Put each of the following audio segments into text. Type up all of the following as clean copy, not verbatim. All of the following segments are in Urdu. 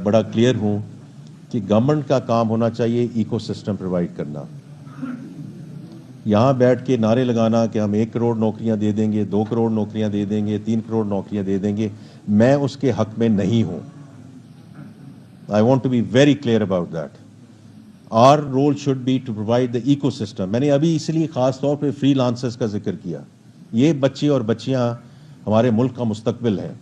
بڑا کلیئر ہوں کہ گورنمنٹ کا کام ہونا چاہیے ایکو سسٹم پرووائڈ کرنا. یہاں بیٹھ کے نعرے لگانا کہ ہم 1 کروڑ نوکریاں دے دیں گے, 2 کروڑ نوکریاں دے دیں گے, 3 کروڑ نوکریاں دے دیں گے, میں اس کے حق میں نہیں ہوں. I want to be very clear about that. Our role should be to provide the ecosystem. میں نے ابھی اس لیے خاص طور پہ فری لانسرز کا ذکر کیا. یہ بچے اور بچیاں ہمارے ملک کا مستقبل ہیں.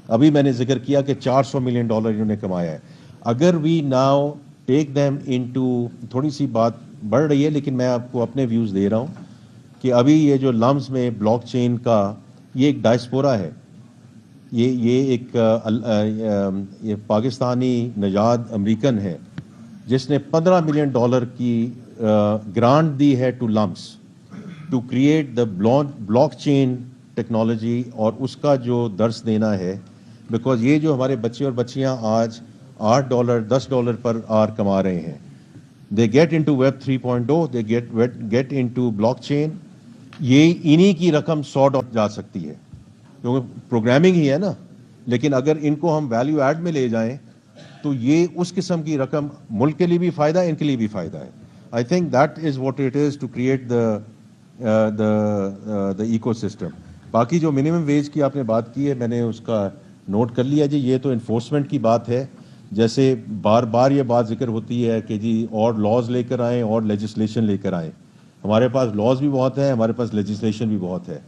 ابھی میں نے ذکر کیا کہ $400 ملین انہوں نے کمایا ہے. اگر we now take them into, تھوڑی سی بات بڑھ رہی ہے لیکن میں آپ کو اپنے ویوز دے رہا ہوں کہ ابھی یہ جو لمز میں بلاک چین کا یہ ایک ڈائسپورا ہے. یہ ایک یہ پاکستانی نژاد امریکن ہے جس نے $15 ملین کی گرانٹ دی ہے ٹو لمس to create the block chain technology, اور اس کا جو درس دینا ہے. بیکاز یہ جو ہمارے بچے اور بچیاں آج $8 $10 پر آر کما رہے ہیں, they get into web 3.0, they get into block chain. یہ انہی کی رقم $100 جا سکتی ہے کیونکہ پروگرامنگ ہی ہے نا. لیکن اگر ان کو ہم ویلیو ایڈ میں لے جائیں تو یہ اس قسم کی رقم ملک کے لیے بھی فائدہ ہے, ان کے لیے بھی فائدہ ہے. I think that is what it is to create the ecosystem. باقی جو منیمم ویج کی آپ نے بات کی ہے میں نے اس کا نوٹ کر لیا جی. یہ تو انفورسمنٹ کی بات ہے, جیسے بار بار یہ بات ذکر ہوتی ہے کہ جی اور لاز لے کر آئیں اور لیجسلیشن لے کر آئیں. ہمارے پاس لاز بھی بہت ہے, ہمارے پاس لیجسلیشن بھی بہت ہے.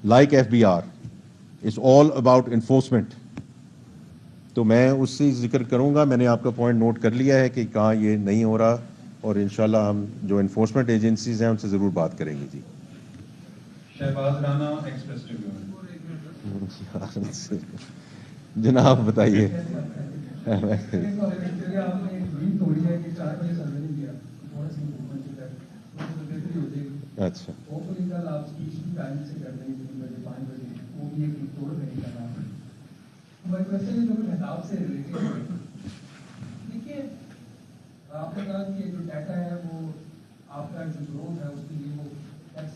Like FBR It's all about enforcement. تو میں اس سے ذکر کروں گا. میں نے آپ کا پوائنٹ نوٹ کر لیا ہے کہ کہاں یہ نہیں ہو رہا, اور انشاءاللہ ہم جو انفورسمنٹ ایجنسیز ہیں ان سے ضرور بات کریں گے. جی شہباز رانا ایکسپریس جناب بتائیے. اچھا دیکھیے آپ نے کہا کہ جو ڈیٹا ہے وہ آپ کا جو گروتھ ہے اس کے لیے وہ آئل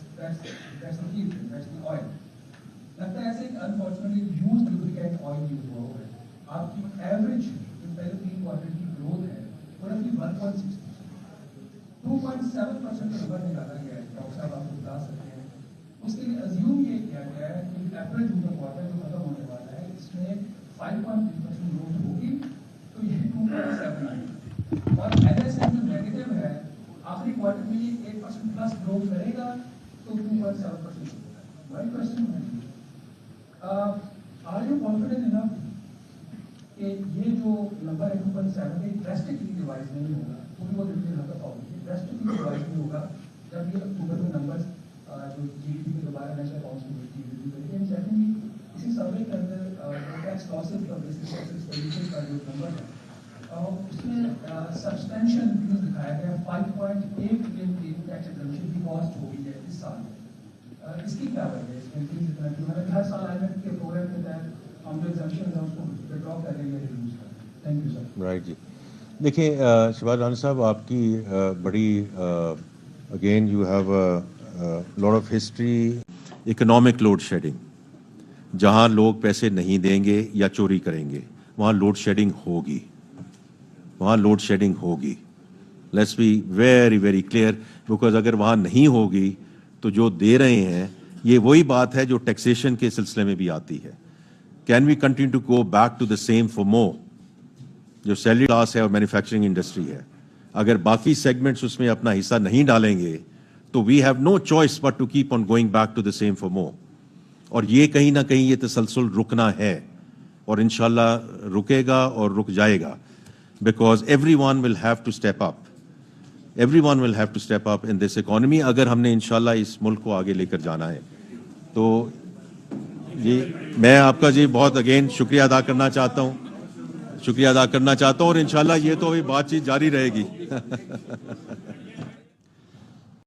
لگتا ہے ایسے ایک انفارچونیٹلی یوز لوبریکینٹ آئل یوز ہوا ہے. آپ کی ایوریج جو پہلے 3 کوارٹر کی گروتھ ہے وہ رفلی 1.6 2.7% کا نمبر نکالا گیا ہے. ڈاکٹر صاحب آپ کو بتا سکتے ہیں اس کے لیے ازیوم یہ کیا گیا ہے کہ اپریل جون کا کوارٹر جو ختم ہونے والا ہے اس میں 5.3% گروتھ ہوگی, تو یہ 2.7 آئے گی. اور LSM جو نیگیٹو ہے آخری کوارٹر میں یہ 8% پلس گروتھ کرے گا تو 2.7% ہوگا. مائی کوشچن ہے آر یو کانفیڈنٹ انف کہ یہ جو نمبر ہے 2.7 یہ ڈریسٹکلی ریوائز نہیں ہوگا, تھوڑی بہت ریویژن ہوگی, ڈریسٹکلی ریوائز نہیں ہوگا جب یہ اکتوبر میں نمبر جو GDP کے دوبارہ نیشنل اکاؤنٹس کی ریویو کریں گے. اینڈ سیکنڈلی اسی سروے کے اندر ٹیکس لاسز کا بیسس ٹیکس ایکسپینڈیچر کا جو نمبر ہے اس میں سبسٹینشیل انکریز دکھایا گیا. 5.8 ٹریلین کی ٹیکس ایگزمپشن کی کاسٹ ہو گئی ہے اس سال میں. اس کی کیا وجہ ہے, اس میں انکریز اتنا کیوں ہے؟ ہر سال IMF کے پروگرام کے تحت ہم جو ایگزمپشن ہے اس کو وڈرا کر رہے ہیں, ریڈیوس کر رہے ہیں. Thank you sir. رائٹ جی. دیکھیں شہباز رانا صاحب آپ کی بڑی again you have lot of history. Economic load shedding, جہاں لوگ پیسے نہیں دیں گے یا چوری کریں گے وہاں لوڈ شیڈنگ ہوگی, وہاں لوڈ شیڈنگ ہوگی. Let's be very very clear, because اگر وہاں نہیں ہوگی تو جو دے رہے ہیں یہ وہی بات ہے جو ٹیکسیشن کے سلسلے میں بھی آتی ہے. Can we continue to go back to the same for more? جو سیلری کلاس ہے اور مینوفیکچرنگ انڈسٹری ہے, اگر باقی سیگمنٹس اس میں اپنا حصہ نہیں ڈالیں گے تو we have no choice but to keep on going back to the same for more. اور یہ کہیں نہ کہیں یہ تسلسل رکنا ہے, اور انشاءاللہ رکے گا اور رک جائے گا. Because everyone will have to step up, everyone will have to step up in this economy, اگر ہم نے انشاءاللہ اس ملک کو آگے لے کر جانا ہے. تو جی میں آپ کا جی بہت اگین شکریہ ادا کرنا چاہتا ہوں, شکریہ ادا کرنا چاہتا ہوں, اور انشاءاللہ یہ تو ابھی بات چیت جاری رہے گی.